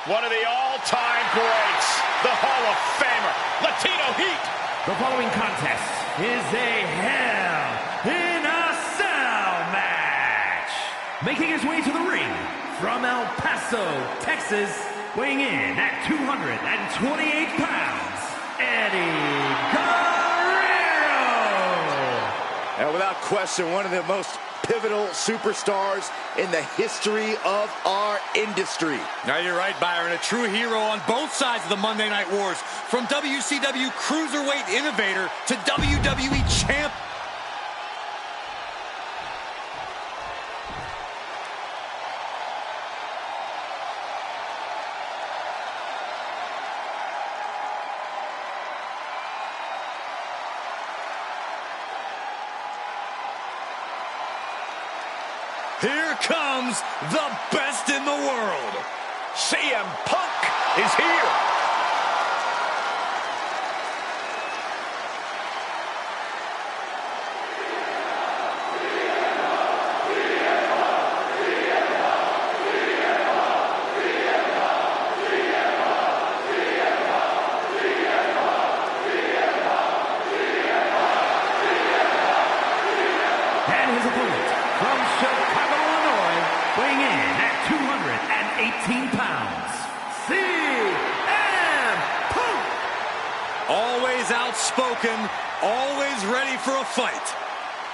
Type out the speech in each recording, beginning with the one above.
One of the all-time greats, the Hall of Famer, Latino Heat. The following contest is a Hell in a Cell match. Making his way to the ring from El Paso, Texas, weighing in at 228 pounds, Eddie Guerrero. And without question, one of the most pivotal superstars in the history of our industry. Now you're right, Byron. A true hero on both sides of the Monday Night Wars. From WCW Cruiserweight Innovator to WWE Champ. Here comes the best in the world. CM Punk is here. And his opponent from Chicago, Illinois, weighing in at 218 pounds, CM Punk. Always outspoken, always ready for a fight.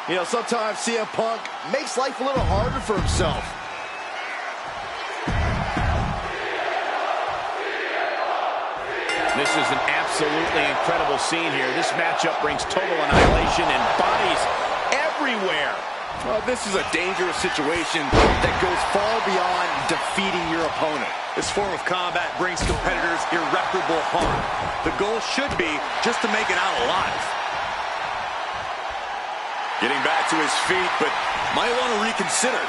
You know, sometimes CM Punk makes life a little harder for himself. This is an absolutely incredible scene here. This matchup brings total annihilation and bodies everywhere. Well, this is a dangerous situation that goes far beyond defeating your opponent. This form of combat brings competitors irreparable harm. The goal should be just to make it out alive. Getting back to his feet, but might want to reconsider.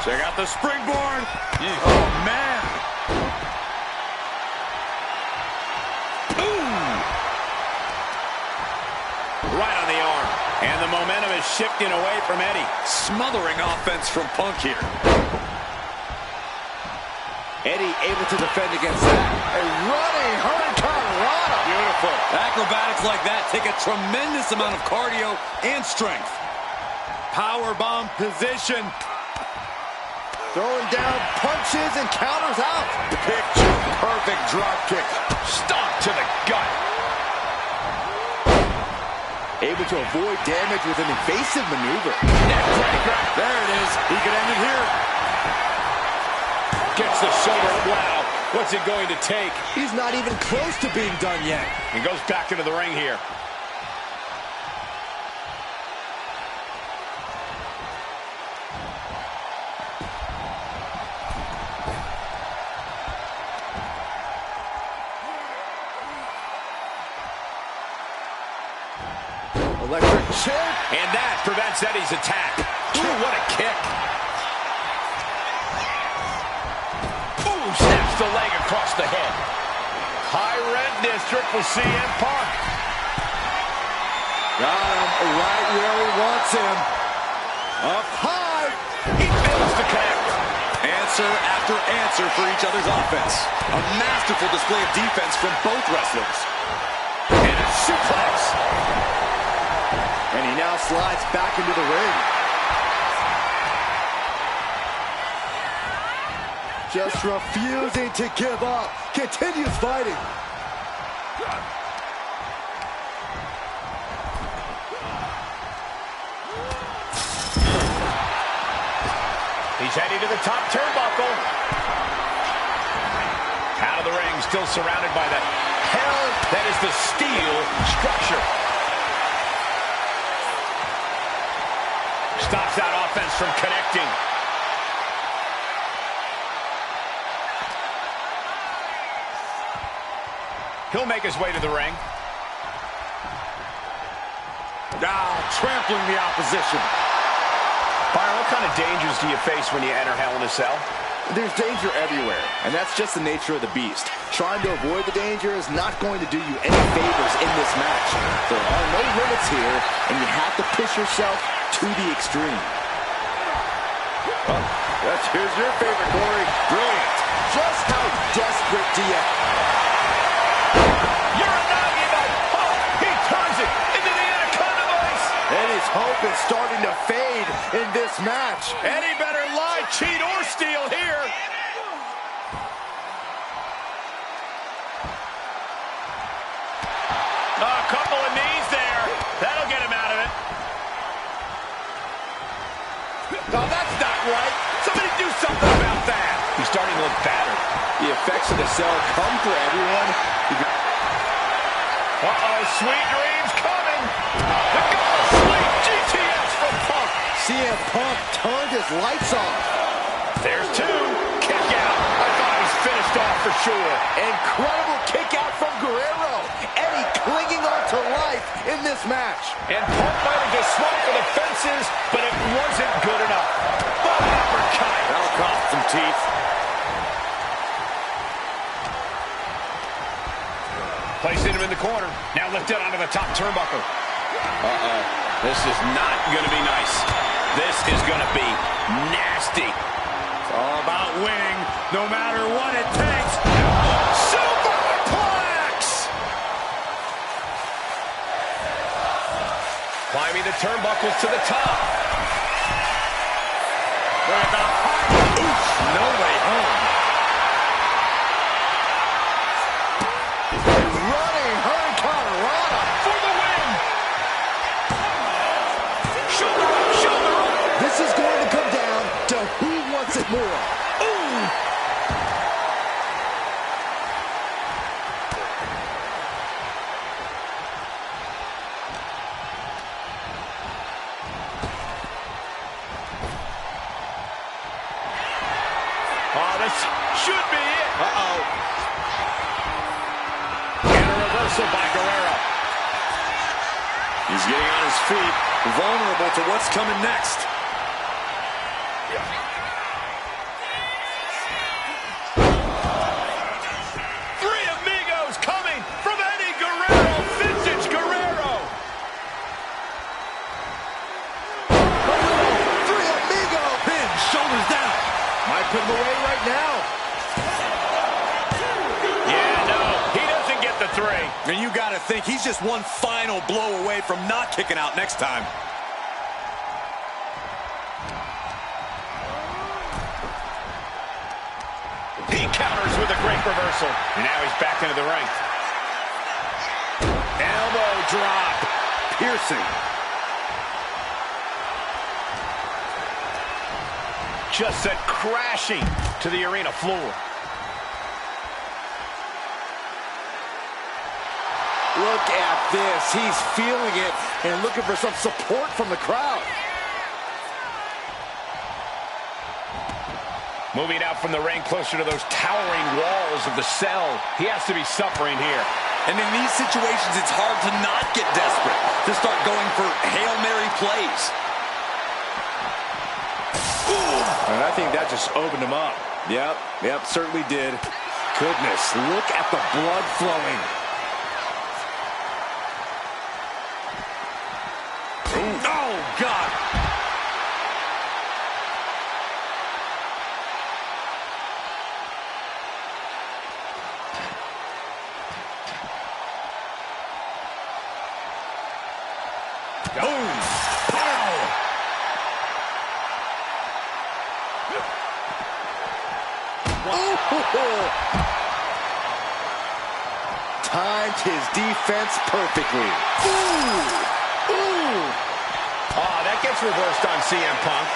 Check out the springboard. Oh, man. Boom. Right on the arm. And the momentum is shifting away from Eddie. Smothering offense from Punk here. Eddie able to defend against that. A running hurricanrana. Beautiful. Acrobatics like that take a tremendous amount of cardio and strength. Powerbomb position. Throwing down punches and counters out. Picture perfect drop kick. Stomp to the gut. Able to avoid damage with an evasive maneuver. Neckbreaker. There it is. He could end it here. Gets the shoulder. Wow. What's it going to take? He's not even close to being done yet. He goes back into the ring here. Electric chair. And that prevents Eddie's attack. Ooh, what a kick. Ooh, snaps the leg across the head. High rent district for CM Punk. Got him right where he wants him. Up high. He fails to connect. Answer after answer for each other's offense. A masterful display of defense from both wrestlers. And a suplex. And he now slides back into the ring. Just refusing to give up. Continues fighting. He's heading to the top turnbuckle. Out of the ring, still surrounded by the hell that is the steel structure. Stops that offense from connecting. He'll make his way to the ring. Now trampling the opposition. Byron, what kind of dangers do you face when you enter Hell in a Cell? There's danger everywhere, and that's just the nature of the beast. Trying to avoid the danger is not going to do you any favors in this match. There are no limits here, and you have to push yourself to the extreme. Here's your favorite, Corey. Brilliant. Just how desperate do you... Uranagi by Punk. He turns it into the Anaconda Vice. And his hope is starting to fade in this match. Eddie better lie, cheat, or steal here. A couple of knees there. That'll get him out of it. Oh, that's not right. Somebody do something about that. He's starting to look battered. The effects of the cell come for everyone. Uh-oh, sweet dreams coming. The goal sleep, GTS from Punk. CM Punk turned his lights off. There's two. Kick out. I thought he was finished off for sure. Incredible kick out from Guerrero. Eddie clinging on to life in this match. And Punk might have just swung for the fences, but it wasn't good enough. But uppercut. That'll cost some teeth. Placing him in the corner. Now lifted onto the top turnbuckle. Uh-oh. This is not going to be nice. This is going to be nasty. It's all about winning, no matter what it takes. Superplex! Climbing the turnbuckles to the top. Look at the heart. Oof, no way home. Running Hurricane Rana For the win! Shoulder up, shoulder up! This is going to come down to who wants it more. Ooh! Oh, this should be it. Uh-oh. And a reversal by Guerrero. He's getting on his feet, vulnerable to what's coming next. Three Amigos coming from Eddie Guerrero. Vintage Guerrero. Three Amigo. Pin, shoulders down. Might put him away right now. Yeah, no, he doesn't get the three. And you got to think he's just one final blow away from not kicking out next time. He counters with a great reversal. And now he's back into the ring. Elbow drop. Piercing. Just sent crashing to the arena floor. Look at this. He's feeling it and looking for some support from the crowd. Moving out from the ring closer to those towering walls of the cell. He has to be suffering here. And in these situations, it's hard to not get desperate, to start going for Hail Mary plays. And I think that just opened him up. Yep, certainly did. Goodness, look at the blood flowing. Oh, God. Boom! Pow! Timed his defense perfectly. Ooh! Oh, that gets reversed on CM Punk.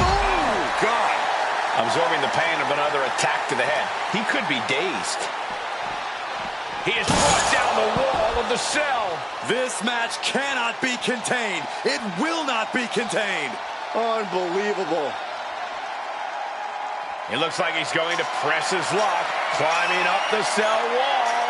Oh, God. Absorbing the pain of another attack to the head. He could be dazed. He has brought down the wall of the cell. This match cannot be contained. It will not be contained. Unbelievable. It looks like he's going to press his luck, climbing up the cell wall.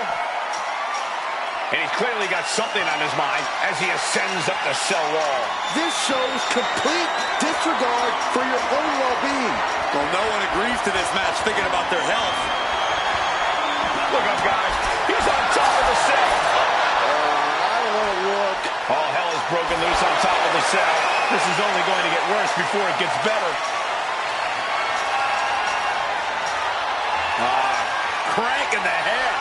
And he's clearly got something on his mind as he ascends up the cell wall. This shows complete disregard for your own well-being. Well, no one agrees to this match thinking about their health. Look up, guys. He's on top of the cell. I don't want to look. All hell is broken loose on top of the cell. This is only going to get worse before it gets better. Crank in the head.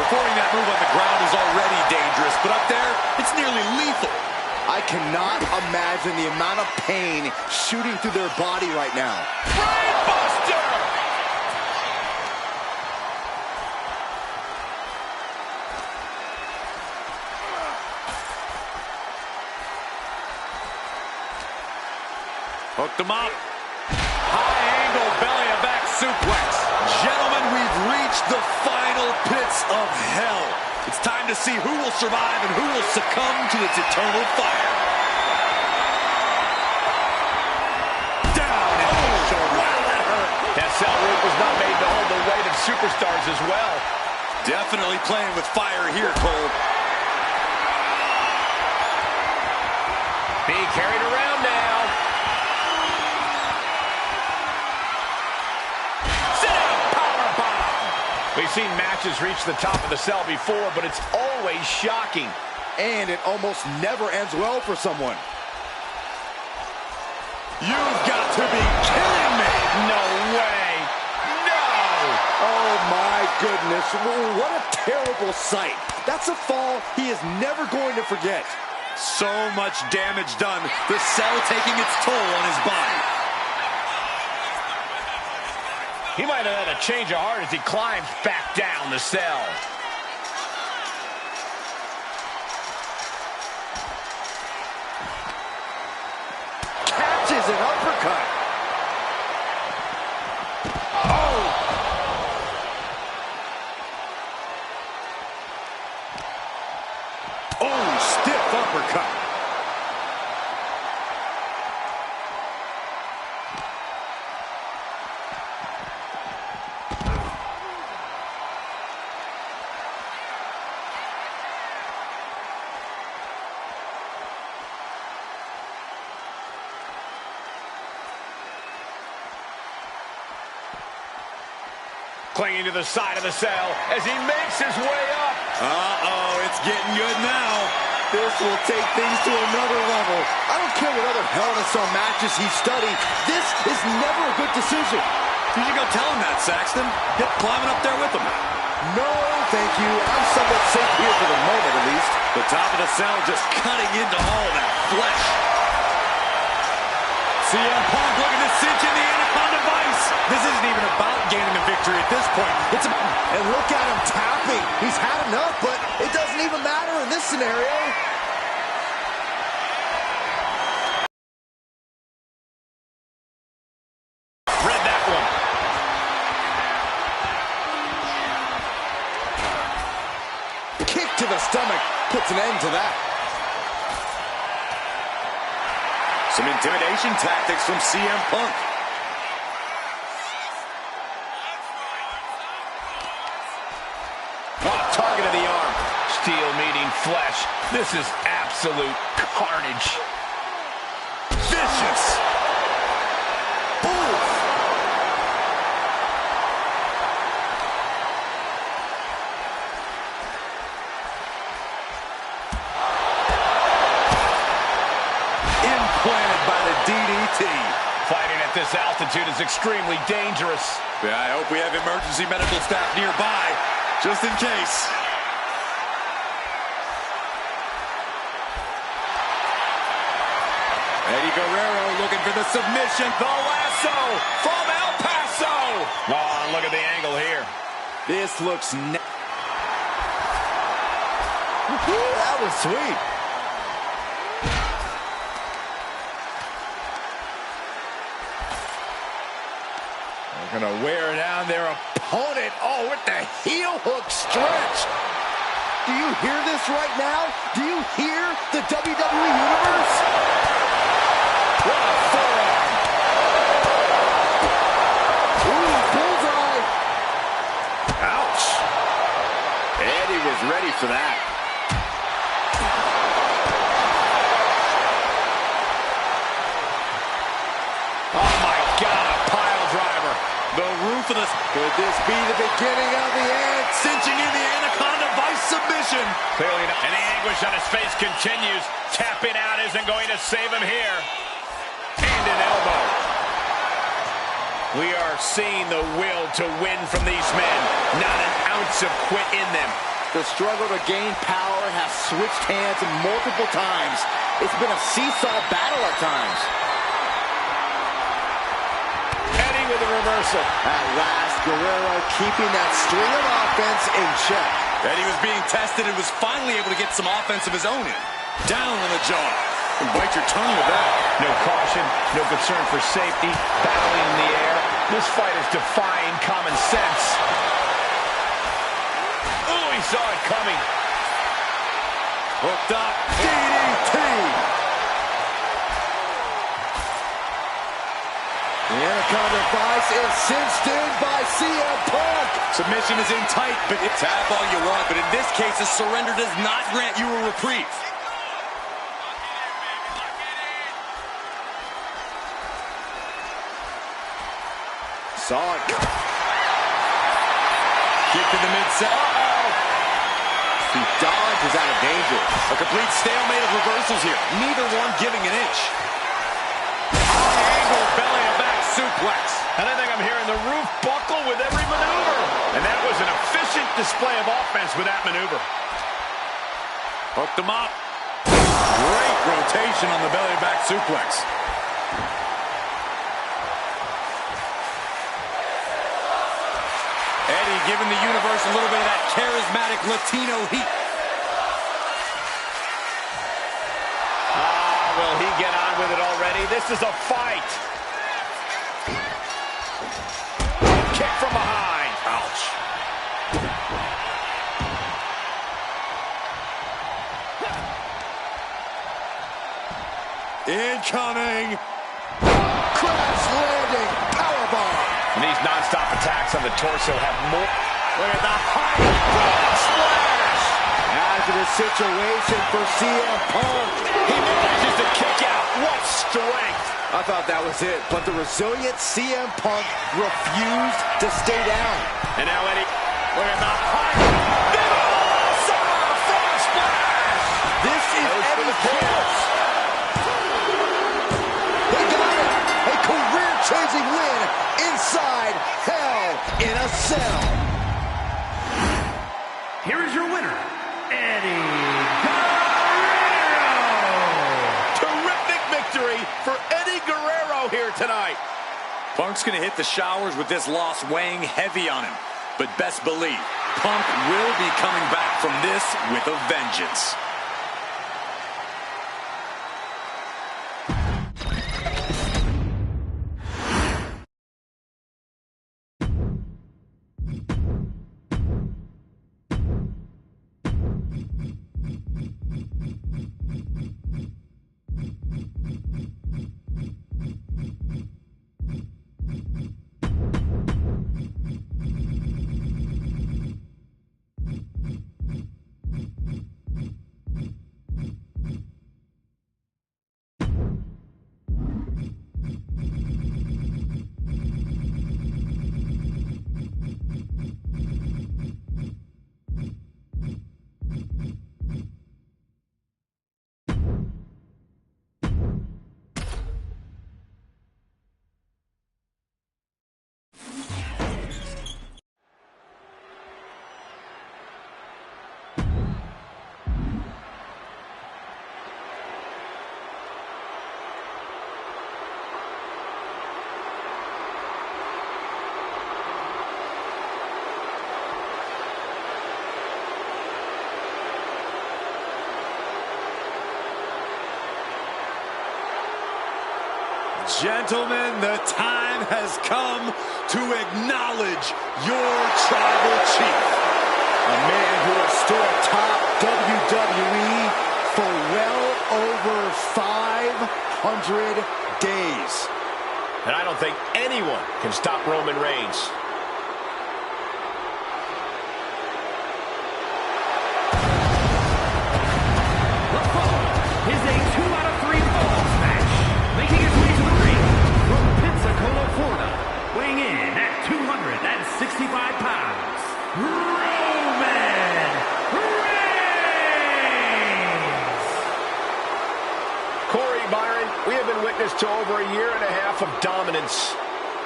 Performing that move on the ground is already dangerous, but up there, it's nearly lethal. I cannot imagine the amount of pain shooting through their body right now. Brainbuster! Hooked him up. High angle belly-to-back suplex. Gentlemen, we've reached the final pits of hell. It's time to see who will survive and who will succumb to its eternal fire. Down and wow, that hurt. That cell rope was not made to hold the weight of superstars as well. Definitely playing with fire here, Cole. Being carried around now. We've seen matches reach the top of the cell before, but it's always shocking. And it almost never ends well for someone. You've got to be kidding me! No way! No! Oh my goodness, what a terrible sight. That's a fall he is never going to forget. So much damage done, the cell taking its toll on his body. He might have had a change of heart as he climbs back down the cell. Catches an uppercut. Oh, stiff uppercut. Clinging to the side of the cell as he makes his way up. Uh-oh, it's getting good now. This will take things to another level. I don't care what other Hell in a Cell matches he's studied. This is never a good decision. You should go tell him that, Saxton. Get climbing up there with him. No, thank you. I'm somewhat safe here for the moment, at least. The top of the cell just cutting into all that flesh. CM Punk looking to cinch in the Anaconda Vice. This isn't even about gaining a victory at this point. It's about... And look at him tapping. He's had enough, but it doesn't even matter in this scenario. Read that one. Kick to the stomach puts an end to that. Some intimidation tactics from CM Punk. Oh, target of the arm. Steel meeting flesh. This is absolute carnage. Vicious. Ooh. Implanted by the DDT. Fighting at this altitude is extremely dangerous. Yeah, I hope we have emergency medical staff nearby, just in case. Eddie Guerrero looking for the submission. The lasso from El Paso. Oh, look at the angle here. This looks that was sweet. They're gonna wear down their opponent. Oh, with the heel hook stretch. Do you hear this right now? Do you hear the WWE Universe? What a forearm. Ooh, bullseye. Ouch. Eddie was ready for that. Oh, my God, a pile driver. The roof for this. Could this be the beginning of the end? Cinching in the Anaconda Vice submission. Clearly not. And the anguish on his face continues. Tapping out isn't going to save him here. And an elbow. We are seeing the will to win from these men. Not an ounce of quit in them. The struggle to gain power has switched hands multiple times. It's been a seesaw battle at times. Eddie with a reversal. At last, Guerrero keeping that string of offense in check. Eddie was being tested and was finally able to get some offense of his own in. Down on the jaw. And bite your tongue with that. No caution, no concern for safety, battling in the air. This fight is defying common sense. Oh, he saw it coming. Hooked up. DDT! The Anaconda Vice is cinched in by CM Punk. Submission is in tight, but it's tap all you want. But in this case, a surrender does not grant you a reprieve. Saw it. Kick to the mid-set. He dodges out of danger. A complete stalemate of reversals here. Neither one giving an inch. High angle belly to back suplex. And I think I'm hearing the roof buckle with every maneuver. And that was an efficient display of offense with that maneuver. Hooked him up. Great rotation on the belly to back suplex. Eddie giving the universe a little bit of that charismatic Latino heat. Will he get on with it already? This is a fight. Kick from behind. Ouch. Incoming. Crash landing. Powerbomb. And these non-stop attacks on the torso have more. Look at the high splash. Hazardous situation for CM Punk. He manages to kick out. What strength. I thought that was it, but the resilient CM Punk refused to stay down. And now Eddie, look at the high. Frog splash. This is Eddie's chance. He got it. A career-changing win inside Hell in a Cell. Here is your winner, Eddie Guerrero. Terrific victory for Eddie Guerrero here tonight. Punk's going to hit the showers with this loss weighing heavy on him. But best believe, Punk will be coming back from this with a vengeance. Gentlemen, the time has come to acknowledge your tribal chief. A man who has stood atop WWE for well over 500 days. And I don't think anyone can stop Roman Reigns. The following is a 2 out of 3 falls match. Making his way to the ring from Pensacola, Florida. Weighing in at 205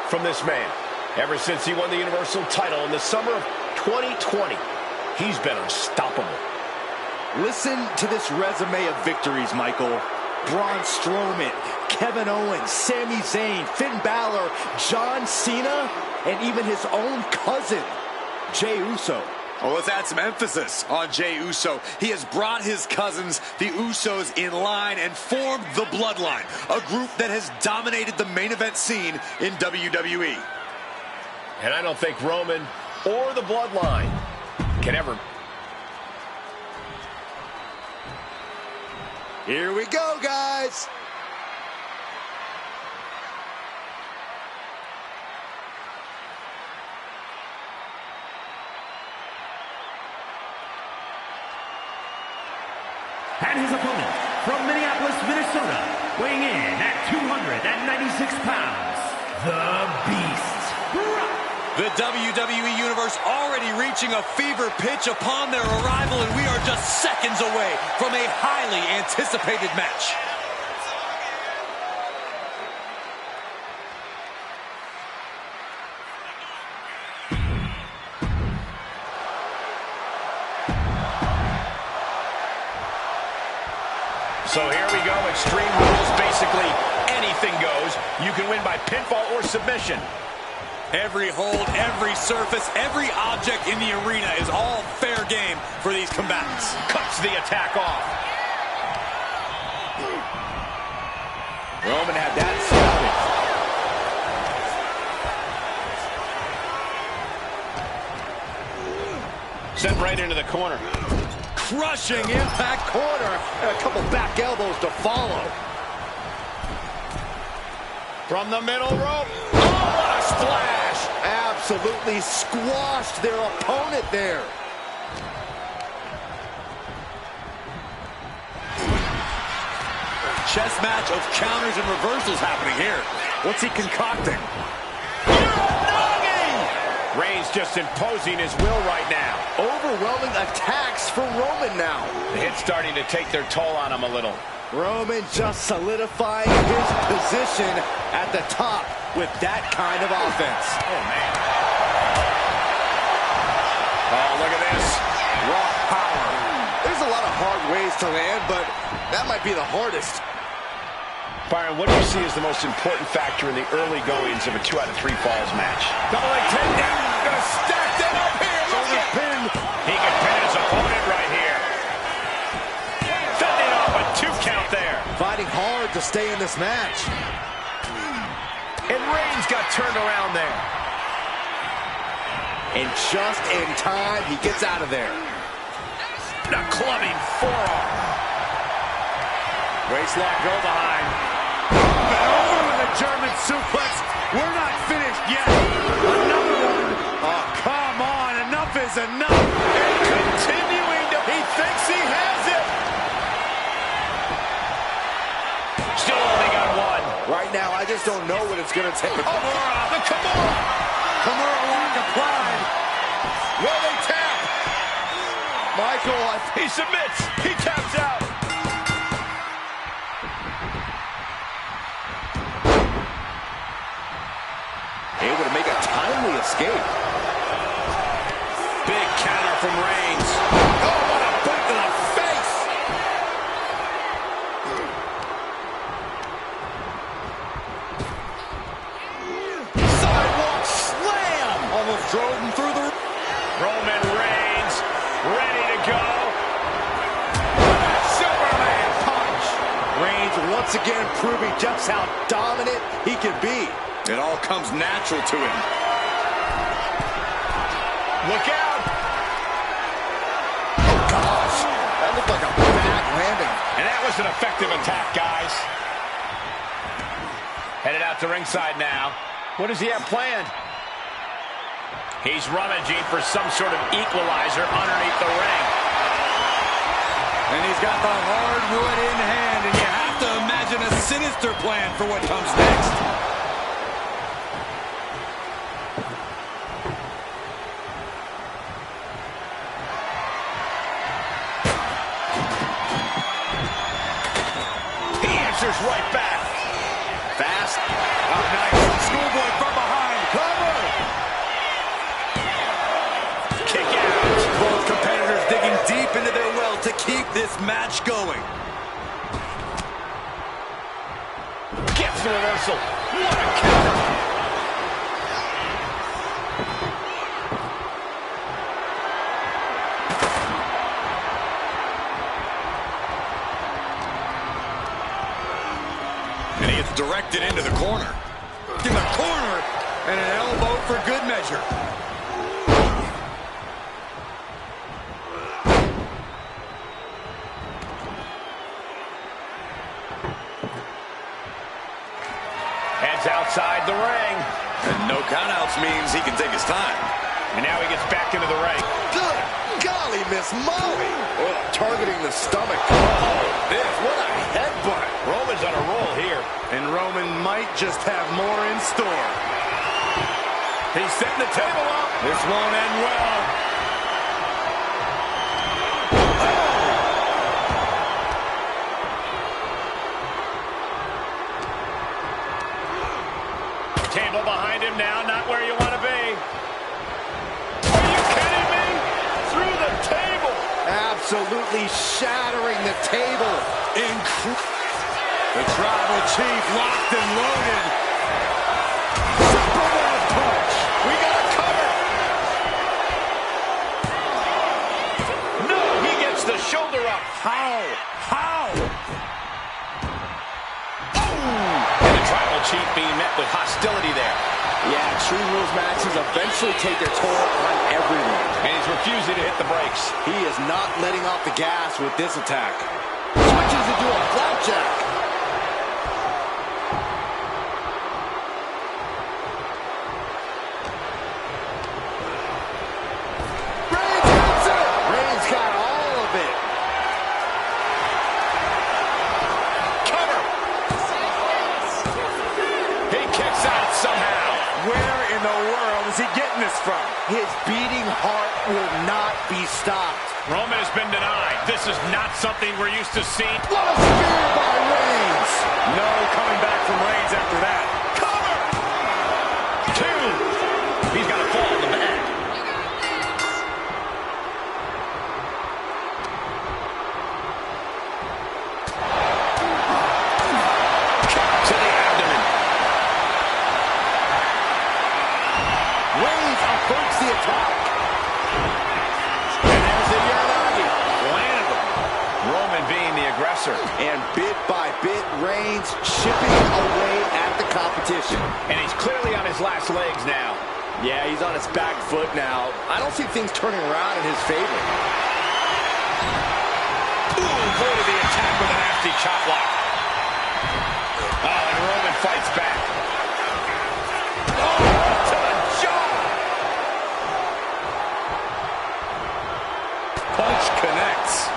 from this man. Ever since he won the Universal title in the summer of 2020, he's been unstoppable. Listen to this resume of victories, Michael. Braun Strowman, Kevin Owens, Sami Zayn, Finn Balor, John Cena, and even his own cousin, Jey Uso. Well, let's add some emphasis on Jey Uso. He has brought his cousins, the Usos, in line and formed the Bloodline, a group that has dominated the main event scene in WWE. And I don't think Roman or the Bloodline can ever... Here we go, guys. And his opponent from Minneapolis, Minnesota, weighing in at 296 pounds, the Beast, Brock. The WWE Universe already reaching a fever pitch upon their arrival, and we are just seconds away from a highly anticipated match. So here we go, Extreme Rules, basically anything goes. You can win by pinfall or submission. Every hold, every surface, every object in the arena is all fair game for these combatants. Cuts the attack off. Roman had that scouted. Sent right into the corner. Crushing impact corner, and a couple back elbows to follow. From the middle rope. Oh, what a splash! Absolutely squashed their opponent there. Chess match of counters and reversals happening here. What's he concocting? Reigns just imposing his will right now. Overwhelming attacks for Roman now. The hit's starting to take their toll on him a little. Roman just solidifying his position at the top with that kind of offense. Oh, man. Oh, look at this. Raw power. There's a lot of hard ways to land, but that might be the hardest. Byron, what do you see as the most important factor in the early goings of a 2 out of 3 falls match? Double leg takedown. Gonna stack that up here. Look at pin. He can pin his opponent right here. Fending off a 2 count there. Fighting hard to stay in this match. And Reigns got turned around there. And just in time, he gets out of there. A clubbing forearm. Waistlock go behind. Over with a German suplex. We're not finished yet. Another one. Oh, come on. Enough is enough. And continuing to... He thinks he has it. Still only got one. Right now, I just don't know what it's going to take. Kimura, the Kimura. Kimura lock applied. Will they tap? Michael, He submits. He taps out. able to make a timely escape. Big counter from Reigns. Oh, what a boot to the face! Sidewalk slam! Almost drove him through the... Roman Reigns, ready to go. Superman punch! Reigns once again proving just how dominant he can be. It all comes natural to him. Look out! Oh, gosh. That looked like a bad landing. And that was an effective attack, guys. Headed out to ringside now. What does he have planned? He's rummaging for some sort of equalizer underneath the ring. And he's got the hardwood in hand, and you have to imagine a sinister plan for what comes next. Right back. Fast. Oh, nice. Schoolboy from behind. it into the corner. In the corner, and an elbow for good measure. Heads outside the ring. And no countouts means he can take his time. And now he gets back into the ring. Good golly, Miss Molly. Oh, targeting the stomach. Oh, this, what a headbutt. Roman's on a roll here. And Roman might just have more in store. He's setting the table up. This won't end well. Table behind him now, not where you want to be. Are you kidding me? Through the table. Absolutely shattering the table. The Tribal Chief locked and loaded. Superman punch. We got a cover. No, he gets the shoulder up. How? And the Tribal Chief being met with hostility there. Yeah, True Rules matches eventually take their toll on everyone. And he's refusing to hit the brakes. He is not letting off the gas with this attack. Switches into a flapjack. Reigns gets it. Reigns got all of it. Cover. He kicks out somehow. Where in the world is he getting this from? His beating heart will not be stopped. Roman has been denied. This is not something we're used to seeing. What a spear by Reigns. No coming back from Reigns after that. Cover! 2. He's got to fall in the back. Kick to the abdomen. Reigns averts the attack. And there's the Uranagi. Landed him. Roman being the aggressor. And bit by bit, Reigns chipping away at the competition. And he's clearly on his last legs now. Yeah, he's on his back foot now. I don't see things turning around in his favor. Ooh, avoided the attack with a nasty chop block. Oh, and Roman fights back. Oh, to the jaw. Punch connects.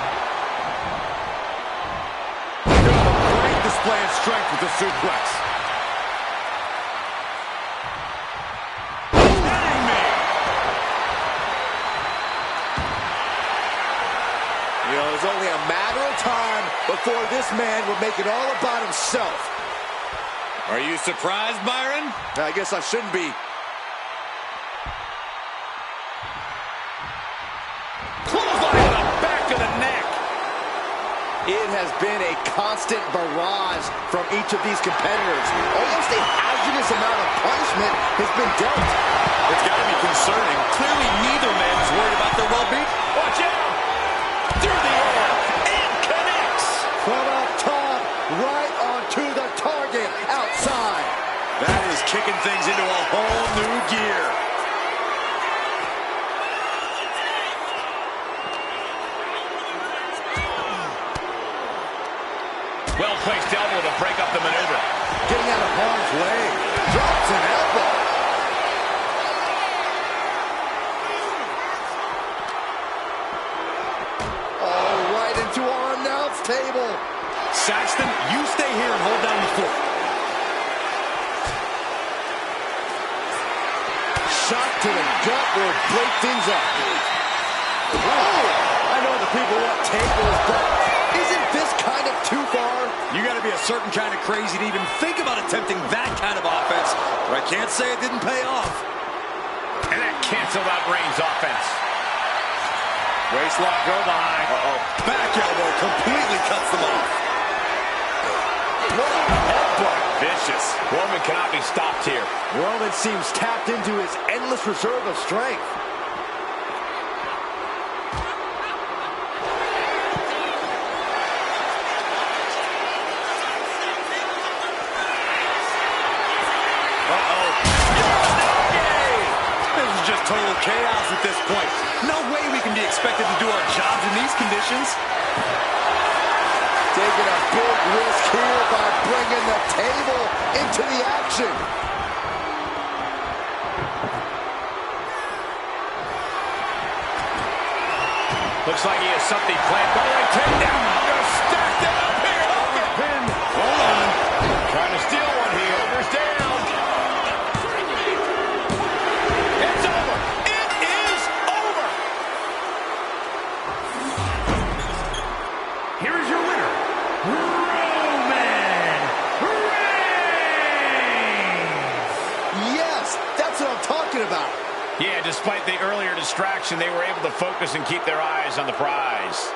Great display of strength with the suplex. You know, it's only a matter of time before this man would make it all about himself. Are you surprised, Byron? I guess I shouldn't be. Clothesline to the back of the neck. It has been a constant barrage from each of these competitors. Almost a hazardous amount of punishment has been dealt. It's got to be concerning. Clearly, neither man is worried about their well-being. Watch out. Through the air. And connects. From up top, right onto the target outside. That is kicking things into a whole new gear. Well-placed elbow to break up the maneuver. Getting out of harm's way. Drops an elbow. Oh, right into our announce table. Saxton, you stay here and hold down the fort. Shot to the gut will break things up. Oh, I know the people want tables, but isn't this kind of too far? You got to be a certain kind of crazy to even think about attempting that kind of offense. But I can't say it didn't pay off. And that canceled out Reigns' offense. Waistlock, go behind. Uh-oh. Back elbow completely cuts them off. What a headbutt. Vicious. Roman cannot be stopped here. Roman seems tapped into his endless reserve of strength. total chaos at this point. No way we can be expected to do our jobs in these conditions. Taking a big risk here by bringing the table into the action. Looks like he has something planned. Going 10 down. Gonna stack that up here. Hogan. Pin. Hold on. Trying to steal one here. Hogan's down. It's over. It is over. Here is your winner, Roman Reigns! Yes, that's what I'm talking about. Yeah, despite the earlier distraction, they were able to focus and keep their eyes on the prize.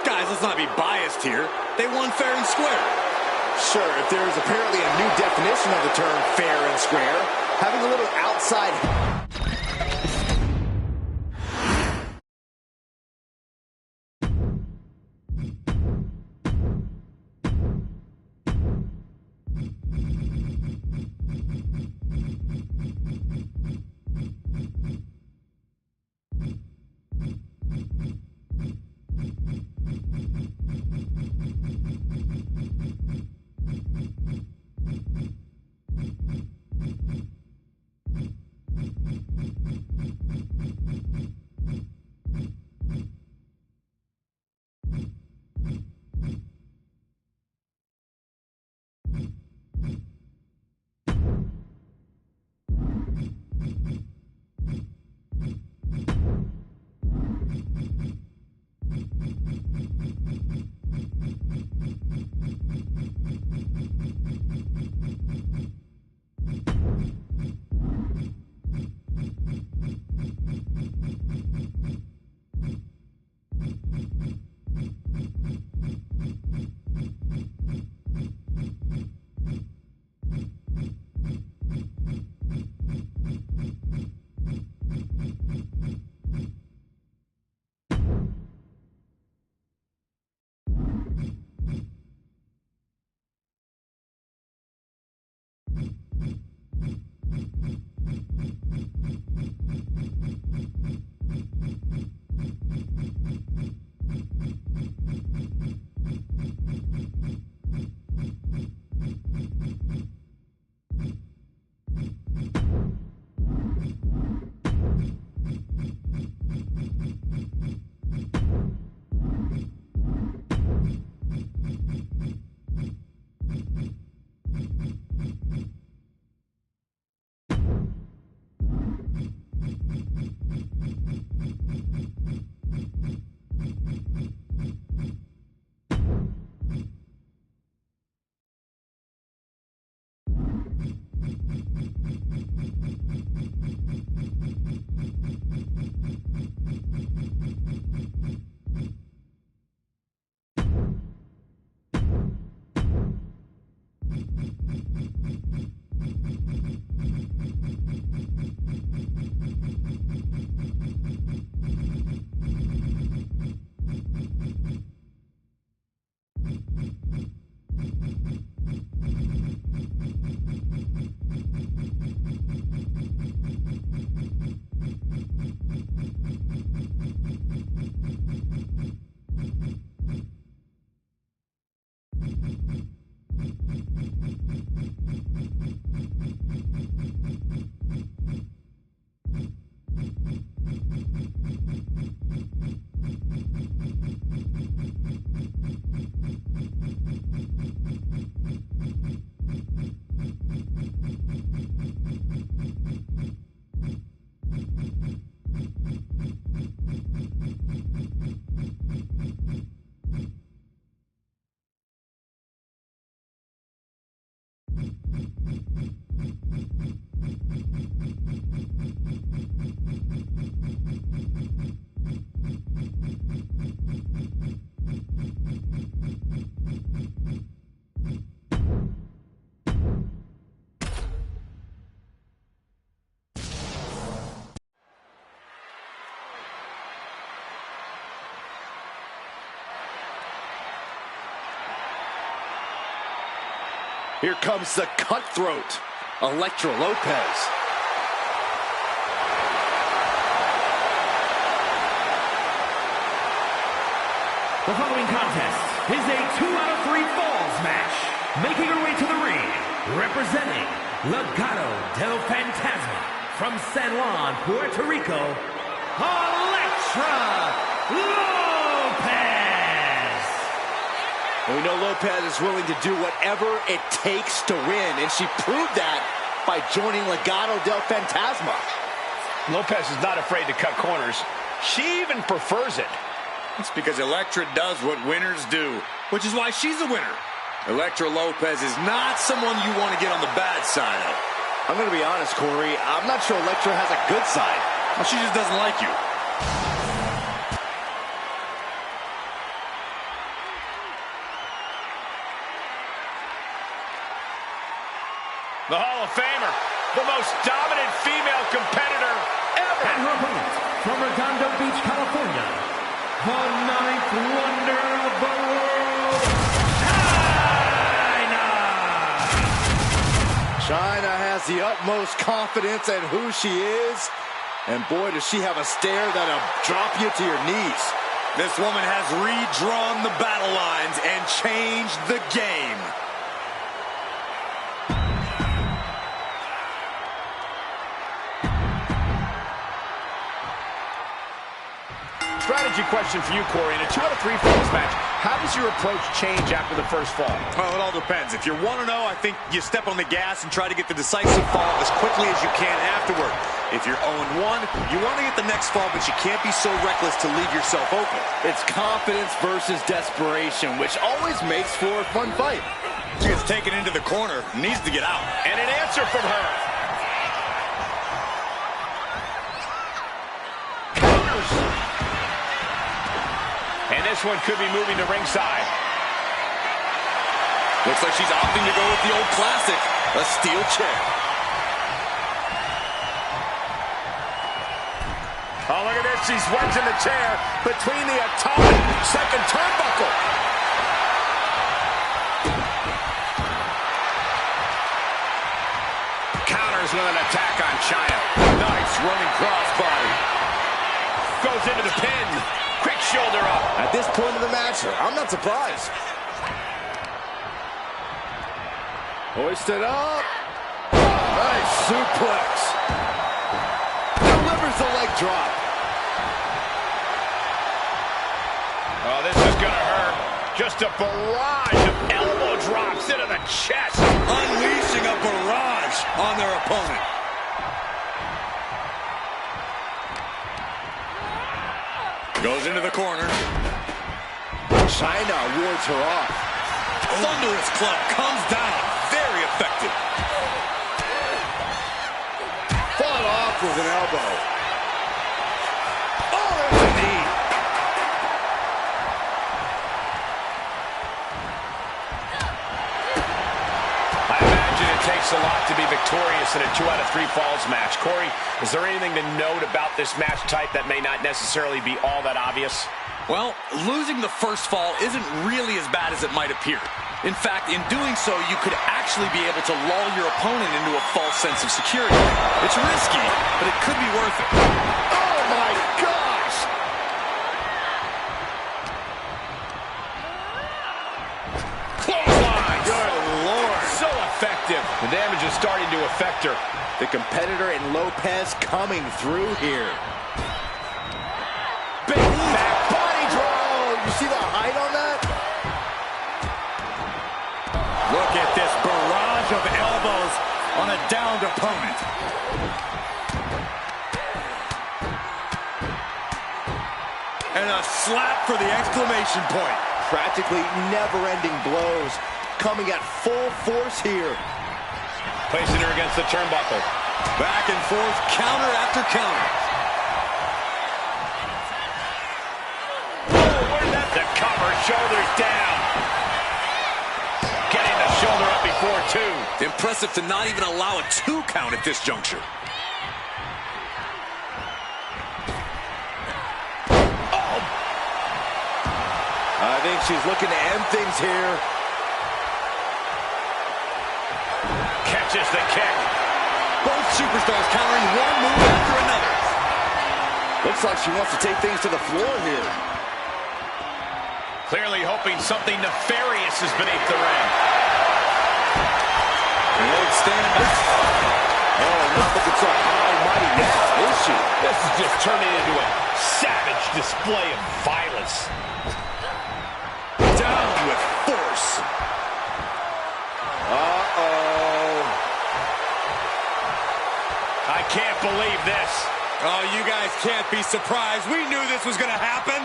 Guys, let's not be biased here. They won fair and square. Sure, if there is apparently a new definition of the term fair and square, having a little outside... Here comes the cutthroat, Elektra Lopez. The following contest is a 2 out of 3 falls match. Making her way to the ring, representing Legado del Fantasma from San Juan, Puerto Rico, Elektra Lopez. And we know Lopez is willing to do whatever it takes to win, and she proved that by joining Legado del Fantasma. Lopez is not afraid to cut corners. She even prefers it. It's because Elektra does what winners do, which is why she's a winner. Elektra Lopez is not someone you want to get on the bad side of. I'm going to be honest, Corey. I'm not sure Elektra has a good side. Well, she just doesn't like you. The Hall of Famer, the most dominant female competitor ever. And her opponent, from Redondo Beach, California, the 9th wonder of the world, Chyna has the utmost confidence in who she is. And boy, does she have a stare that'll drop you to your knees. This woman has redrawn the battle lines and changed the game. Strategy question for you, Corey. In a 2 out of 3 falls match, how does your approach change after the first fall? Well, it all depends. If you're 1-0, I think you step on the gas and try to get the decisive fall as quickly as you can afterward. If you're 0-1, you want to get the next fall, but you can't be so reckless to leave yourself open. It's confidence versus desperation, which always makes for a fun fight. She gets taken into the corner, needs to get out. And an answer from her. And this one could be moving to ringside. Looks like she's opting to go with the old classic, a steel chair. Oh, look at this. She's wedging the chair between the atomic second turnbuckle. Counters with an attack on Chyna. Nice running crossbody. Goes into the pin. Quick shoulder up. At this point in the match, I'm not surprised. Hoisted up. Nice suplex. Delivers the leg drop. Oh, this is going to hurt. Just a barrage of elbow drops into the chest. Unleashing a barrage on their opponent. Goes into the corner. Chyna wards her off. Thunderous club comes down. Very effective. Fought off with an elbow. Oh, there's a knee. I imagine it takes a lot to be victorious in a 2 out of 3 falls match. Corey, is there anything to note about this match type that may not necessarily be all that obvious? Well, losing the first fall isn't really as bad as it might appear. In fact, in doing so, you could actually be able to lull your opponent into a false sense of security. It's risky, but it could be worth it. Oh, my gosh. Clothesline! Good Lord. So effective. The damage is starting to affect her. The competitor in Lopez coming through here. Big back body draw. You see the height on that? Look at this barrage of elbows on a downed opponent. And a slap for the exclamation point. Practically never-ending blows coming at full force here. Placing her against the turnbuckle. Back and forth, counter after counter. The cover, shoulders down. Getting the shoulder up before 2. Impressive to not even allow a 2 count at this juncture. Oh, I think she's looking to end things here. catches the kick. Both superstars countering one move after another. Looks like she wants to take things to the floor here. Clearly hoping something nefarious is beneath the ring. Standing back. Oh, not looking so almighty now, is she? This is just turning into a savage display of violence. Down with force. Uh-oh. I can't believe this. Oh, you guys can't be surprised. We knew this was going to happen.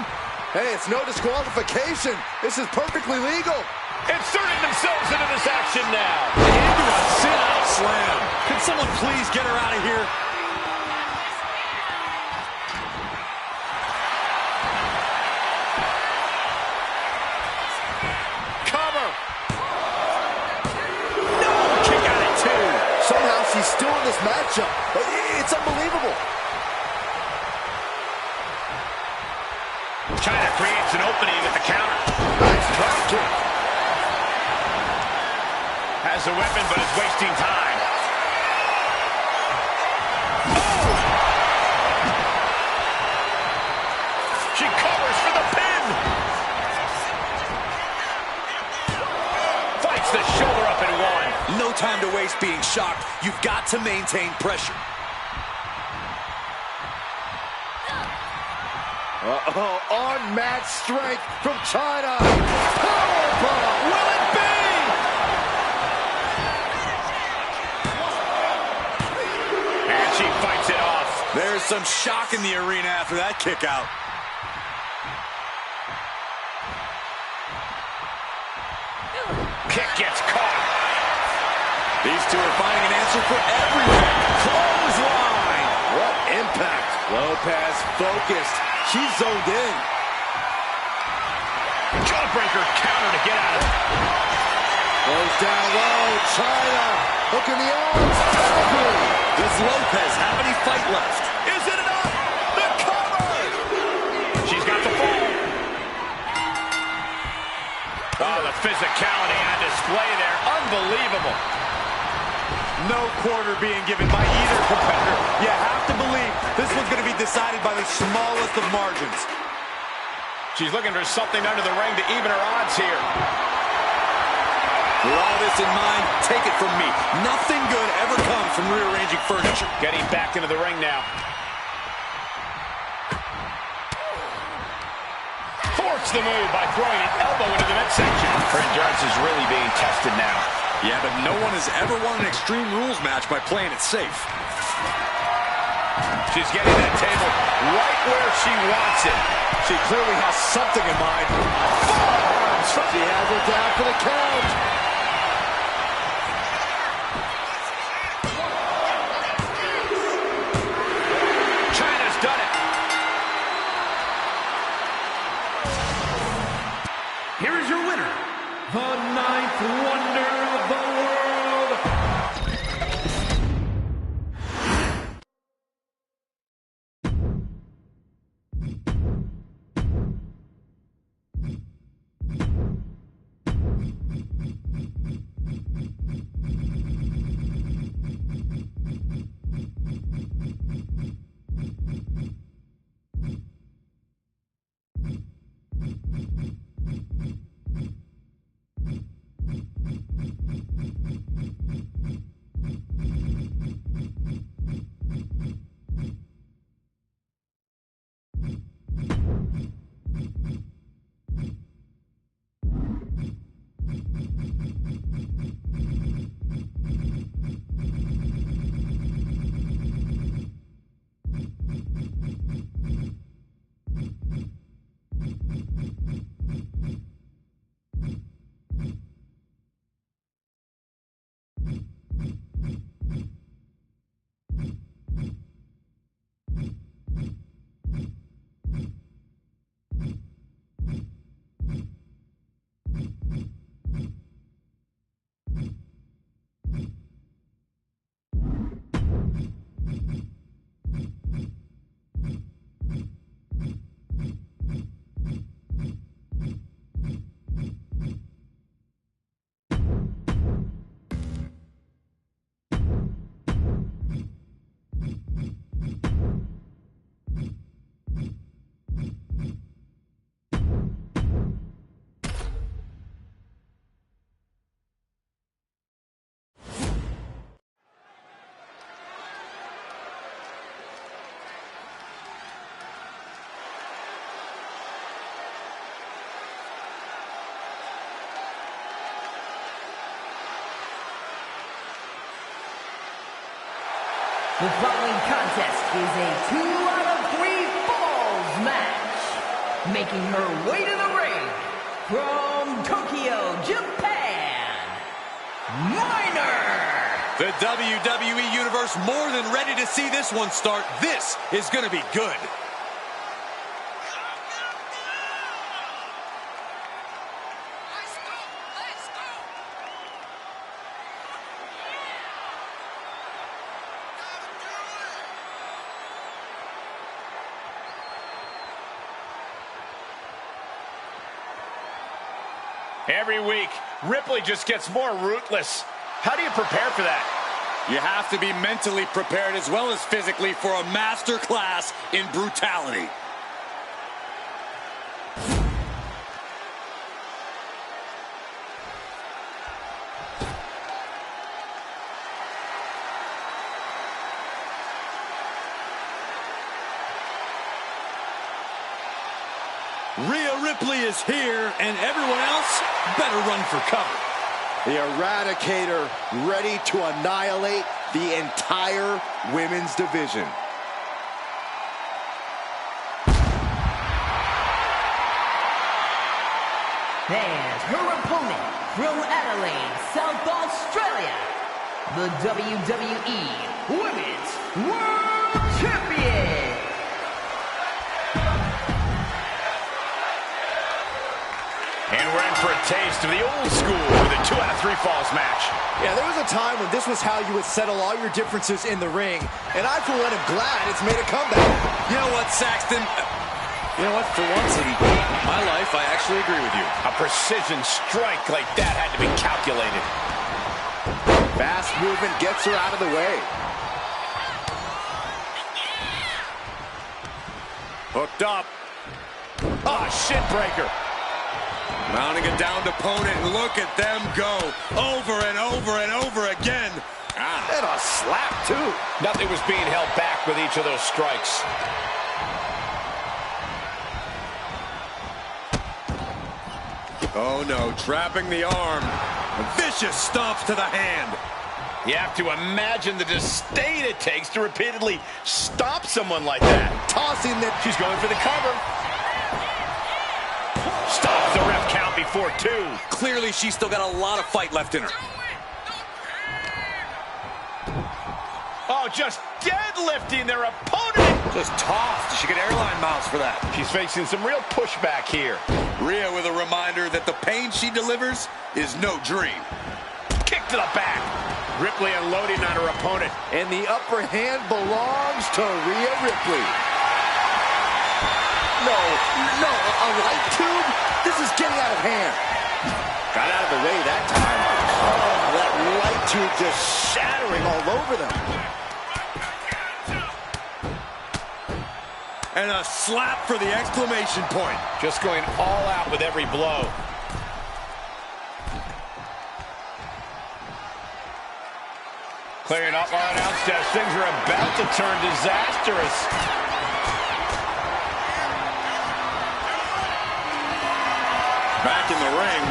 Hey, it's no disqualification. This is perfectly legal. Inserting themselves into this action now. Into a sit-out slam. Can someone please get her out of here? Cover. No, kick out at 2. Somehow she's still in this matchup. It's unbelievable. Chyna creates an opening at the counter. Nice drop kick. Has a weapon, but is wasting time. Oh! She covers for the pin. Fights the shoulder up in 1. No time to waste being shocked. You've got to maintain pressure. Unmatched strength from Chyna. Powerbomb. Will it be? And she fights it off. There's some shock in the arena after that kick out. Kick gets caught. These two are finding an answer for everything. Clothesline. What impact. Lopez focused. She's zoned in. Jawbreaker counter to get out of it. Goes down low. Chyna. Hook in the arms. Pedigree. Does Lopez have any fight left? Is it enough? The cover! She's got the fall. Oh, the physicality on display there. Unbelievable. No quarter being given by either competitor. You have to believe this one's going to be decided by the smallest of margins. She's looking for something under the ring to even her odds here. With all this in mind, take it from me. Nothing good ever comes from rearranging furniture. Getting back into the ring now. Force the move by throwing an elbow into the midsection. Her endurance is really being tested now. Yeah, but no one has ever won an Extreme Rules match by playing it safe. She's getting that table right where she wants it. She clearly has something in mind. Forearms! She has her down for the count. Chyna's done it. Here is your winner, the 9th wonder of the world, The following contest is a 2 out of 3 falls match. Making her way to the ring from Tokyo, Japan, Minor. The WWE Universe more than ready to see this one start. This is going to be good. Every week, Ripley just gets more ruthless. How do you prepare for that? You have to be mentally prepared as well as physically for a master class in brutality. Rhea Ripley is here, and everyone else better run for cover. The Eradicator ready to annihilate the entire women's division. And her opponent from Adelaide, South Australia, the WWE Women's World Champion. And we're in for a taste of the old school with a 2 out of 3 falls match. Yeah, there was a time when this was how you would settle all your differences in the ring, and I, for one, am glad it's made a comeback. You know what, Saxton? You know what? For once in my life, I actually agree with you. A precision strike like that had to be calculated. Fast movement gets her out of the way. Hooked up. Ah, shin breaker. Mounting a downed opponent, and look at them go. Over and over and over again. And a slap, too. Nothing was being held back with each of those strikes. Oh no, trapping the arm. Vicious stomps to the hand. You have to imagine the disdain it takes to repeatedly stop someone like that. Tossing that. She's going for the cover. Stops the ref count before 2. Clearly, she's still got a lot of fight left in her. Oh, just deadlifting their opponent. Just tossed. She get airline miles for that. She's facing some real pushback here. Rhea with a reminder that the pain she delivers is no dream. Kick to the back. Ripley unloading on her opponent. And the upper hand belongs to Rhea Ripley. No, a light tube? This is getting out of hand. Got out of the way that time. Oh, that light tube just shattering all over them. And a slap for the exclamation point. Just going all out with every blow. Clearing up on announce desk. Things are about to turn disastrous. Back in the ring.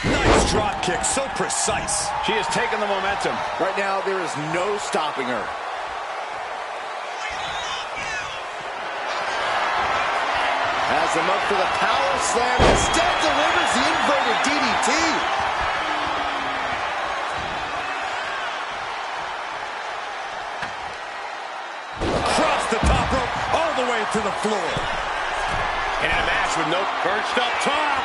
Nice drop kick, so precise. She has taken the momentum. Right now, there is no stopping her. Has him up for the power slam. Instead delivers the inverted DDT. Across the top rope, all the way to the floor. And in a match with no Perched up top.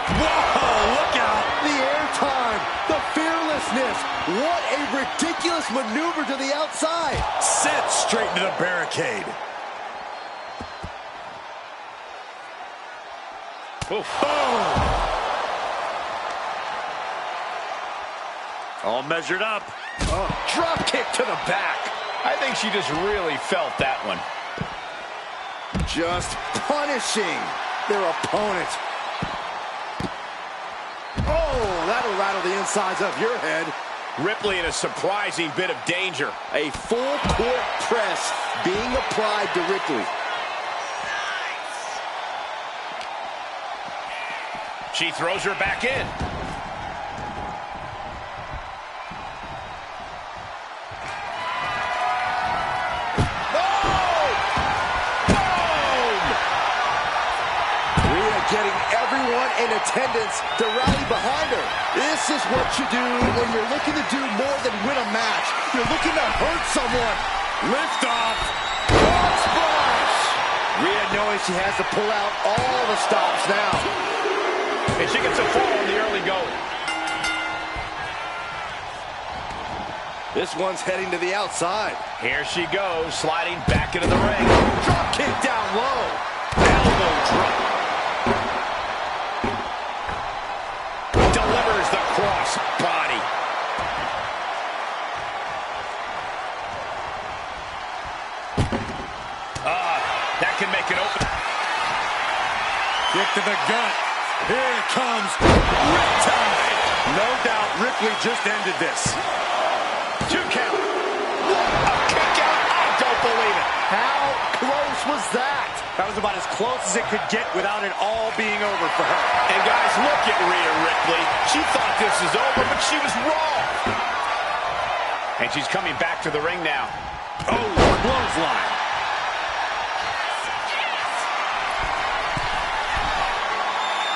Whoa, look out. The airtime, the fearlessness. What a ridiculous maneuver to the outside. Set straight into the barricade. Oof. Oh. All measured up. Drop kick to the back. I think she just really felt that one. Just punishing their opponent. Oh, that'll rattle the insides of your head. Ripley in a surprising bit of danger. A full court press being applied to Ripley. She throws her back in. in attendance to rally behind her. This is what you do when you're looking to do more than win a match. You're looking to hurt someone. Lift off. Frog splash! Rhea knows she has to pull out all the stops now. And she gets a fall in the early going. This one's heading to the outside. Here she goes, sliding back into the ring. Drop kick down low. Elbow drop. Delivers the cross body. That can make it open. Kick to the gut. Here it comes. Riptide. No doubt Ripley just ended this. 2 count. A kick out. I don't believe it. How close was that? That was about as close as it could get without it all being over for her. And guys, look at Rhea Ripley. She thought this was over, but she was wrong. And she's coming back to the ring now. Oh, clothesline.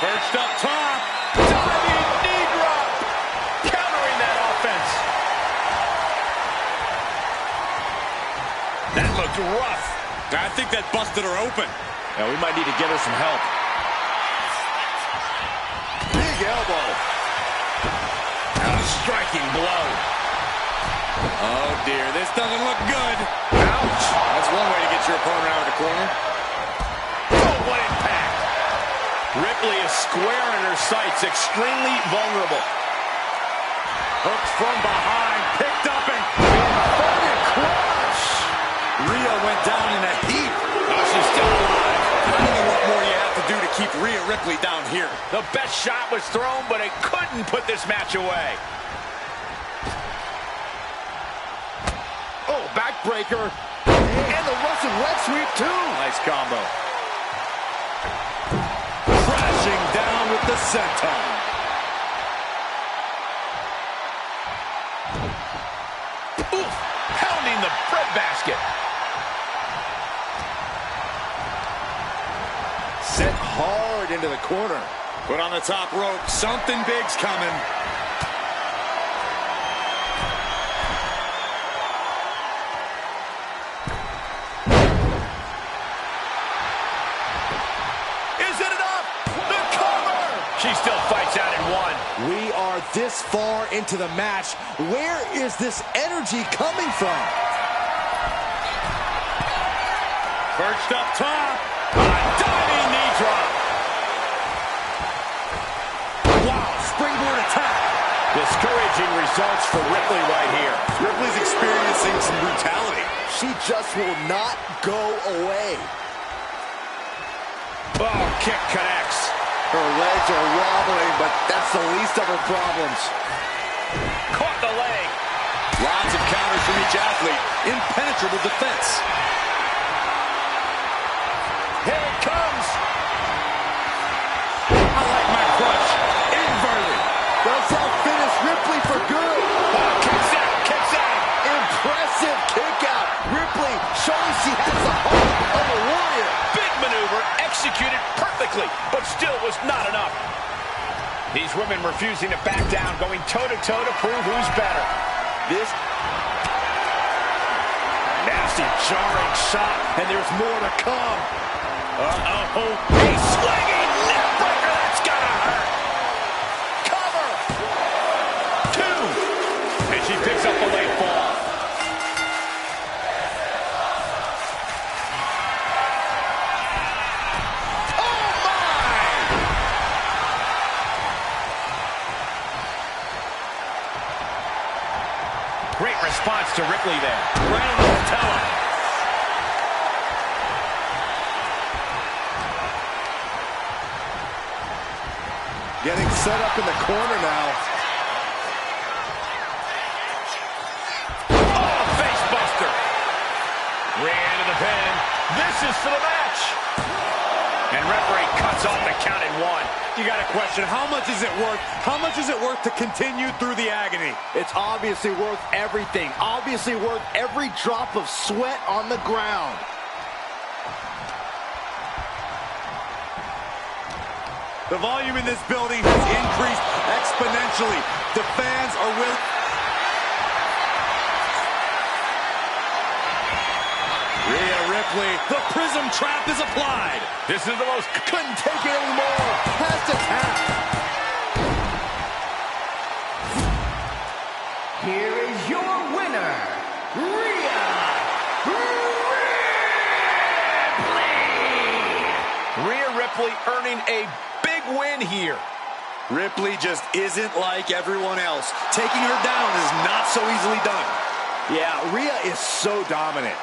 Perched up top. Diving knee drop. Countering that offense. That looked rough. I think that busted her open. Now we might need to get her some help. Big elbow. A striking blow. Oh, dear. This doesn't look good. Ouch. That's one way to get your opponent out of the corner. Oh, what impact. Ripley is square in her sights, extremely vulnerable. Hooks from behind, picked up and Inverted crush. Rhea went down in a heap. Oh, she's still alive. I don't know what more you have to do to keep Rhea Ripley down here. The best shot was thrown, but it couldn't put this match away. Oh, backbreaker. And the Russian leg sweep, too. Nice combo. Crashing down with the senton. Oof, pounding the breadbasket. Sent hard into the corner. Put on the top rope. Something big's coming. Is it enough? The cover! She still fights out in one. We are this far into the match. Where is this energy coming from? Perched up top. A diving knee drop. Wow, springboard attack. Discouraging results for Ripley right here. Ripley's experiencing some brutality. She just will not go away. Oh, kick connects. Her legs are wobbling, but that's the least of her problems. Caught the leg. Lots of counters from each athlete. Impenetrable defense. Here it comes. I like my crush. Inverted. Does that finish Ripley for good? Oh, kicks out, kicks out. Impressive kick out. Ripley showing she has the heart of a warrior. Big maneuver, executed perfectly, but still was not enough. These women refusing to back down, going toe-to-toe to prove who's better. This Nasty, jarring shot, and there's more to come. Uh-oh. He's swinging. Neckbreaker. That's gotta hurt. Cover. 2. And she picks up the late fall. Oh, my! Great response to Ripley there. Right on the toe. getting set up in the corner now. Oh, face buster. Ran to the pin. This is for the match. And referee cuts off the count at 1. You got a question. How much is it worth? How much is it worth to continue through the agony? It's obviously worth everything. Obviously worth every drop of sweat on the ground. The volume in this building has increased exponentially. The fans are willing. Rhea Ripley, the prism trap is applied. This is the most, couldn't take it anymore. Has to tap. Here is your winner, Rhea Ripley! Rhea Ripley earning a big win here. Ripley just isn't like everyone else. Taking her down is not so easily done. Yeah, Rhea is so dominant.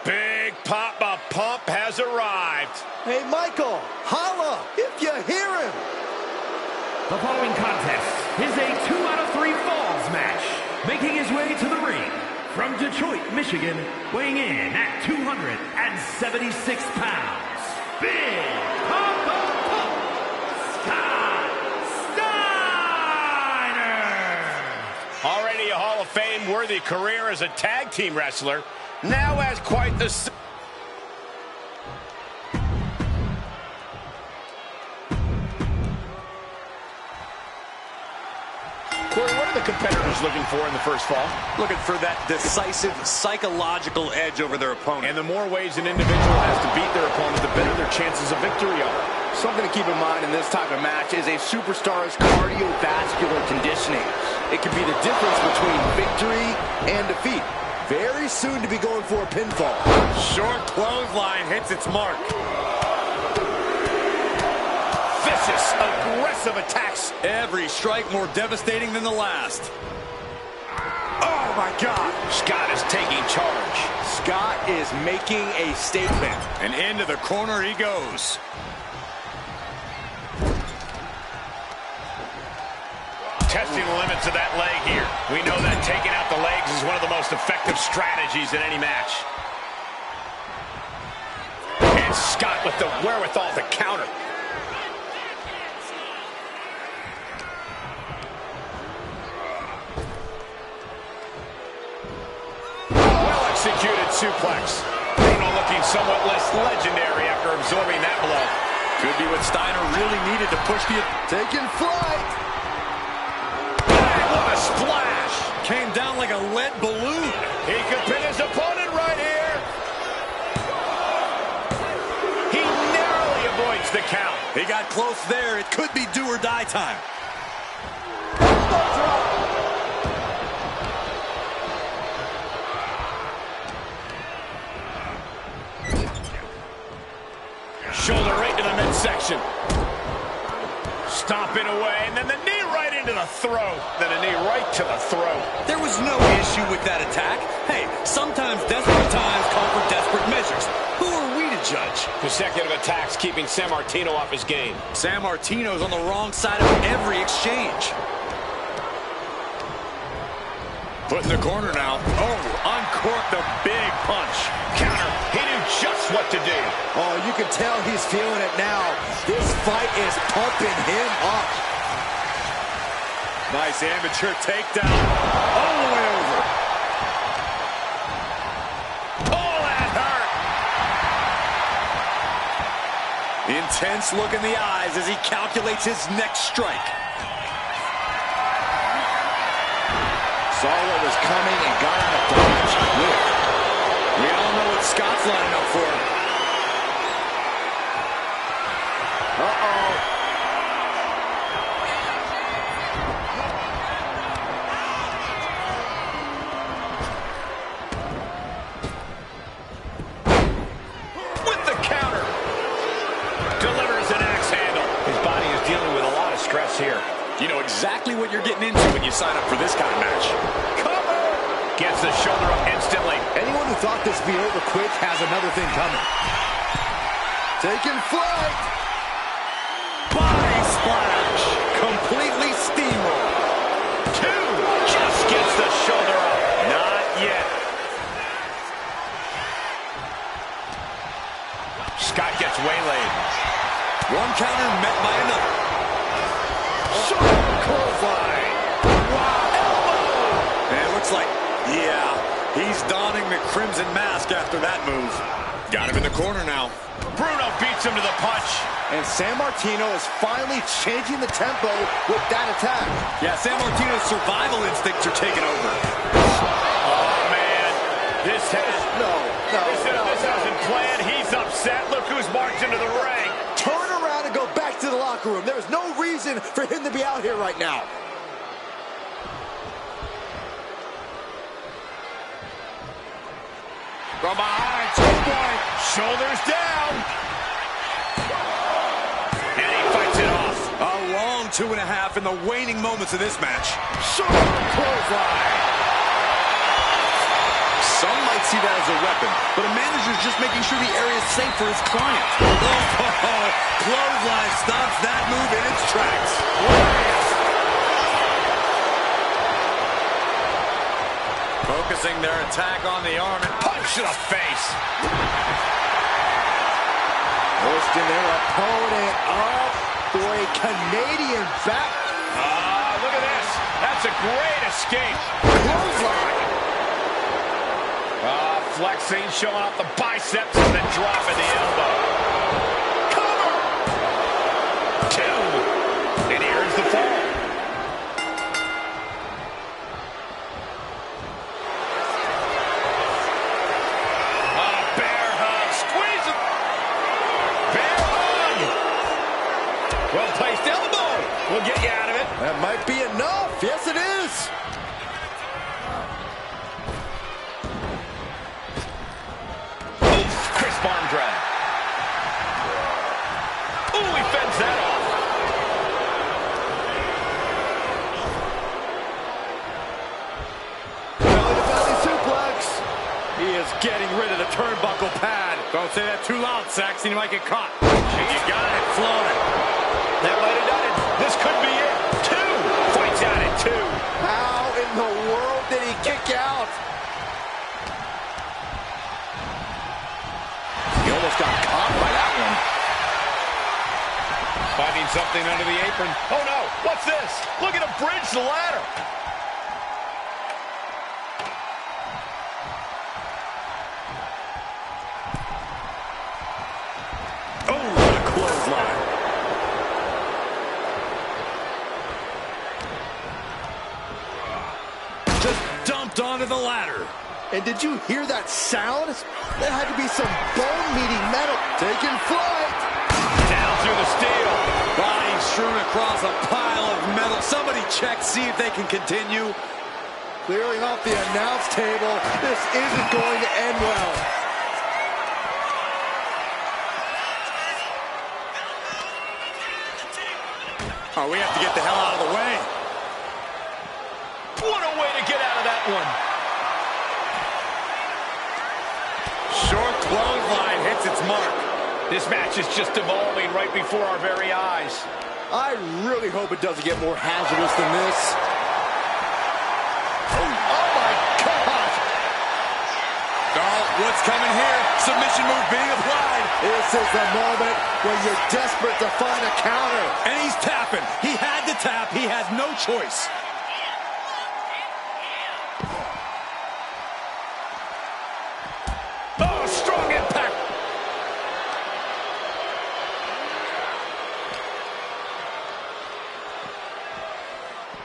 Big Papa Pump has arrived. Hey, Michael, holla if you hear him. The following contest is a 2 out of 3 falls match. Making his way to the ring from Detroit, Michigan, weighing in at 276 pounds. Big Papa Pump, Scott Steiner. Already a Hall of Fame worthy career as a tag team wrestler. Now has quite the... Corey, what are the competitors looking for in the first fall? Looking for that decisive psychological edge over their opponent. And the more ways an individual has to beat their opponent, the better their chances of victory are. Something to keep in mind in this type of match is a superstar's cardiovascular conditioning. It can be the difference between victory and defeat. Very soon to be going for a pinfall. Short clothesline hits its mark. Vicious, aggressive attacks. Every strike more devastating than the last. Oh, my God. Scott is taking charge. Scott is making a statement. And into the corner he goes. Testing the limits of that leg here. We know that taking out the legs is one of the most effective strategies in any match. And Scott with the wherewithal to counter. Well-executed suplex. Bruno looking somewhat less legendary after absorbing that blow. Could be what Steiner really needed to push the... Taking flight. What a splash! Came down like a lead balloon. He could pin his opponent right here. He narrowly avoids the count. He got close there. It could be do or die time. Shoulder right to the midsection. Stomping away, and then the knee right into the throat. Then a knee right to the throat. There was no issue with that attack. Hey, sometimes desperate times call for desperate measures. Who are we to judge? Consecutive attacks keeping Sammartino off his game. Sammartino's on the wrong side of every exchange. Put in the corner now. Oh, uncorked a big punch. Counter. He knew just what to do. Oh, you can tell he's feeling it now. This fight is pumping him up. Nice amateur takedown. All the way over. Oh, that hurt. Intense look in the eyes as he calculates his next strike. Saw what was coming and got out of dodge quick. We all know what Scott's lining up for. You know exactly what you're getting into when you sign up for this kind of match. Cover! Gets the shoulder up instantly. Anyone who thought this would be over quick has another thing coming. Taking flight. Body splash. Completely steamrolled. 2. Just gets the shoulder up. Not yet. Scott gets waylaid. One counter met by another. Clothesline. Wow. Elbow. And it looks like, yeah, he's donning the crimson mask after that move. Got him in the corner now. Bruno beats him to the punch. And Sammartino is finally changing the tempo with that attack. Yeah, Sammartino's survival instincts are taking over. Oh, man. This hasn't planned. He's upset. Look who's marched into the ring. Turn around and go back to the locker room. There is no reason for him to be out here right now. From behind, 2-point. Shoulders down. And he fights it off. A long 2.5 in the waning moments of this match. Clothesline. Some might see that as a weapon, but a manager's just making sure the area is safe for his client. Oh, clothesline stops that move in its tracks. Focusing their attack on the arm and Punch to the face. Posting their opponent up for a Canadian back. Look at this. That's a great escape. Clothesline. Flexing, showing off the biceps, and then dropping the elbow. Cover! 2. And here's the fall. Bear hug. Squeeze it. Bear hug. Well-placed elbow. We'll get you out of it. That might be enough. Yes, it is. Arm drag. Ooh, he fends that off. Belly-to-belly suplex. He is getting rid of the turnbuckle pad. Don't say that too loud, Saxon. You might get caught. You got it. Flowing. That might have done it. This could be it. 2. Fights out at 2. How in the world did he kick out? Almost got caught by that one. Finding something under the apron. Oh no, what's this? Look at him bridge the ladder. Oh, what a clothesline. Just dumped onto the ladder. And did you hear that sound? There had to be some bone-meating metal. Taking flight. Down through the steel. Body strewn across a pile of metal. Somebody check, see if they can continue. Clearing off the announce table. This isn't going to end well. Oh, we have to get the hell out of the way. What a way to get out of that one. Short clothesline hits its mark. This match is just evolving right before our very eyes. I really hope it doesn't get more hazardous than this. Oh my gosh! Oh, what's coming here? Submission move being applied. This is the moment when you're desperate to find a counter. And he's tapping. He had to tap. He had no choice. Oh, strong impact.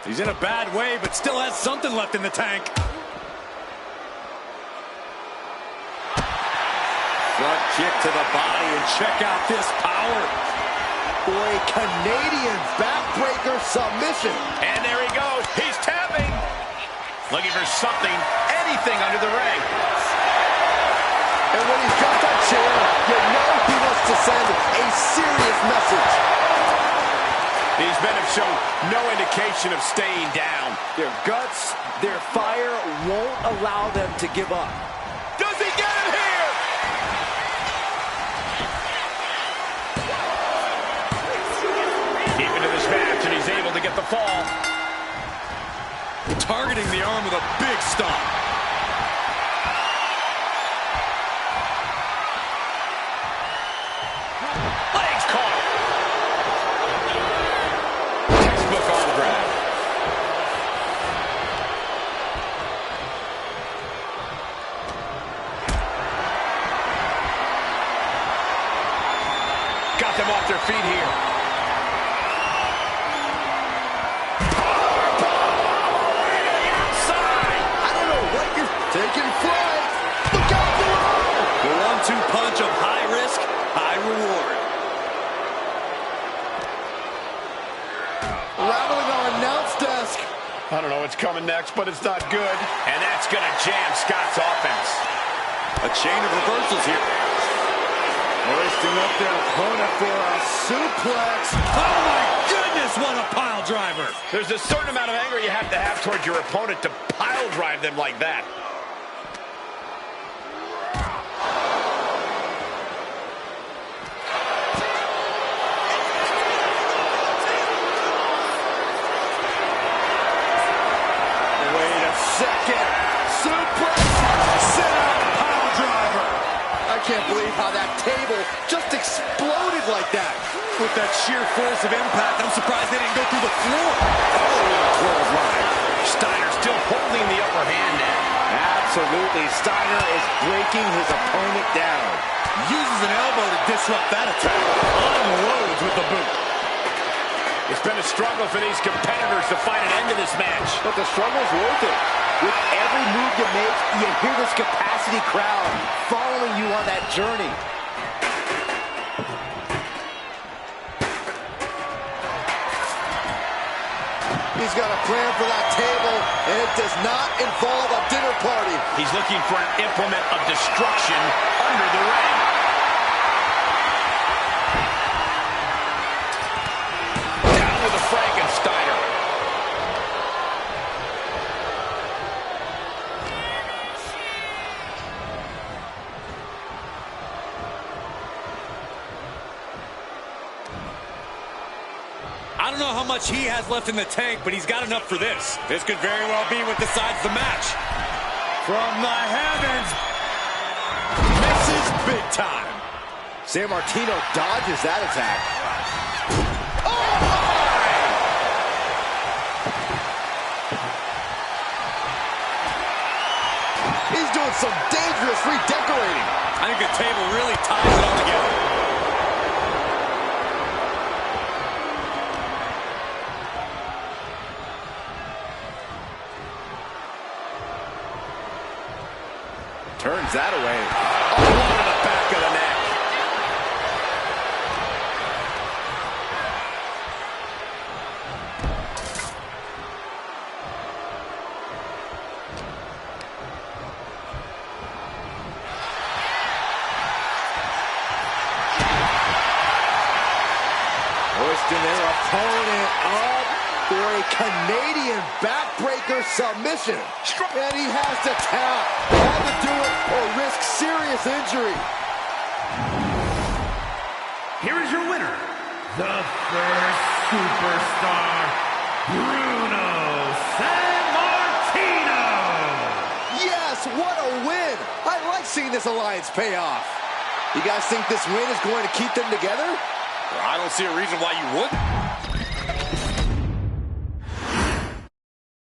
He's in a bad way, but still has something left in the tank. Front kick to the body, and check out this power. For a Canadian backbreaker submission. And there he goes. He's tapping. Looking for something, anything under the ring. And when he's got that chair, you know he wants to send a serious message. These men have shown no indication of staying down. Their guts, their fire won't allow them to give up. Does he get him here? Deep into this match, and he's able to get the fall. Targeting the arm with a big stomp. Legs caught. Textbook arm grab. Got them off their feet here. Taking flight. Look out below. The 1-2 punch of high risk, high reward. Rattling on announce desk. I don't know what's coming next, but it's not good. And that's going to jam Scott's offense. A chain of reversals here. Hoisting up their opponent for a suplex. Oh my goodness, what a pile driver. There's a certain amount of anger you have to have towards your opponent to pile drive them like that. Second suplex, sit out, pile driver. I can't believe how that table just exploded like that. With that sheer force of impact, I'm surprised they didn't go through the floor. Steiner still holding the upper hand now. Absolutely, Steiner is breaking his opponent down. Uses an elbow to disrupt that attack. Unloads with the boot. It's been a struggle for these competitors to find an end to this match. But the struggle's worth it. With every move you make, you hear this capacity crowd following you on that journey. He's got a plan for that table, and it does not involve a dinner party. He's looking for an implement of destruction under the ring. Down with a Frankensteiner. I don't know how much he has left in the tank, but he's got enough for this. This could very well be what decides the match. From the heavens, misses big time. Sammartino dodges that attack. Oh my! He's doing some dangerous redecorating. I think the table really ties it all together. Turns that away. Oh, one to the back of the neck. Hoisting their opponent up for a Canadian backbreaker submission. And he has to tap. Had to do it or risk serious injury. Here is your winner, the first superstar, Bruno Sammartino. Yes, what a win. I like seeing this alliance pay off. You guys think this win is going to keep them together? I don't see a reason why you wouldn't.